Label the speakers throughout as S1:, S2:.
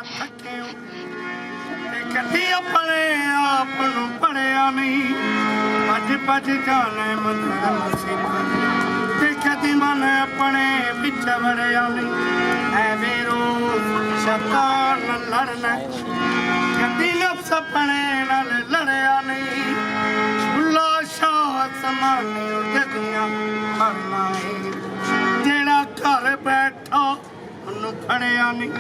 S1: थकियो ते कदी अपने आप नूं पढ़िया नहीं भज भज जाने मंदर मसीत ते कदी मन अपने विच वड़िया नहीं ऐवें रोज शैतान नाल लड़ना कदी नफ्स अपने नाल लड़िया नहीं भुला शाह समानी जगियां मरना जेड़ा घर बैठा ਉਹਨੂੰ ਫੜਿਆ ਨਹੀਂ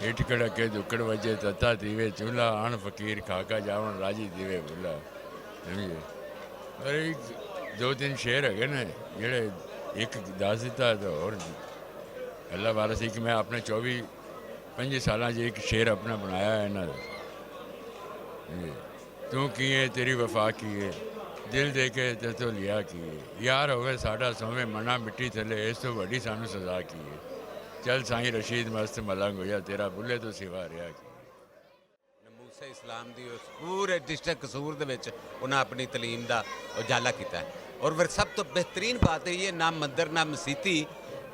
S2: हिट कड़के दुकड़ वजे तता दीवे चूल्हा अण फकीर खाका जावन राजी दीवे भुला समझे। पर दो तीन शेर है ना जेड़े एक दस दिता तो और अल्लाह वाला सी कि मैं अपने 24-25 साल एक शेर अपना बनाया है ना तू की है तेरी वफा की है दिल दे के ते तो लिया की है यार होवे साडा सोवे मना मिट्टी थले इस तो वड्डी सानू सजा की है चल साईं रशीद मस्त मलंग होया तेरा बुले तो सिवा रहा की।
S3: मूसा इस्लाम की उस पूरे डिस्ट्रिक्ट कसूर दे विच उन्हें अपनी तलीम का उजाला किया और फिर सब तो बेहतरीन बात है ये ना मंदिर ना मसीती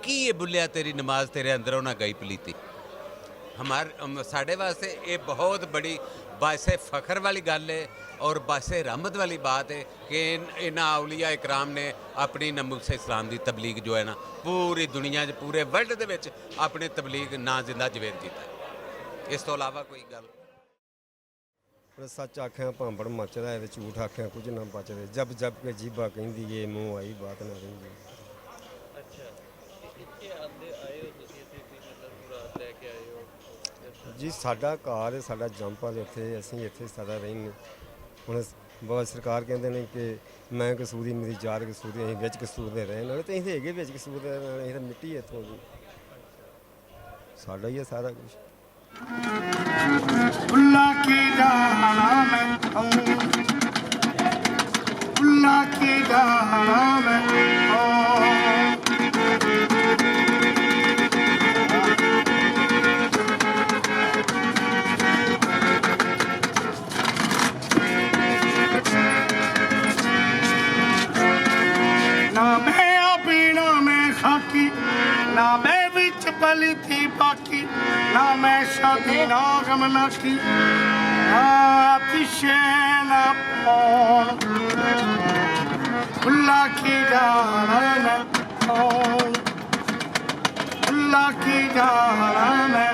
S3: की ये बुलिया तेरी नमाज तेरे अंदर उन्हें गई पलीती साढ़े वास्ते ये बहुत बड़ी बायसे फ़ख्र वाली गल है और बायसे रहमत वाली बात है कि इन्हां औलिया इकराम ने अपनी नमूसे इस्लाम की तबलीग जो है ना पूरी दुनिया पूरे वर्ल्ड दे विच अपनी तबलीग ना जिंदा जवेद किया। इस तो इलावा कोई गल
S4: सच आख्या भांबड़ मचदा है, झूठ आख्या कुछ ना बचदे। जब जब के जीबा कहंदी है मुँह आई बात ना रहिंदी। जी साडा घर है, साडा जंपल इत्थे, असीं इत्थे साडा रहिंदे। हुण बहुत सरकार कहंदे ने कि मैं कसूरी मेरी जार कसूरी, असीं विच कसूर दे रहण वाले ते असीं हैगे विच कसूर दे, असीं तां मिट्टी इत्थों दी, साडा ही है सारा कुछ।
S1: उल्ला की जाना मैं उल्ला की जाना मैं ना मैं पीना मैं खाकी, ना मैं विच पली थी बाकी, ना मैं शादी ना गमना की, ना पीछे ना पौन उल्ला की जाना मैं उल्ला की जाना मैं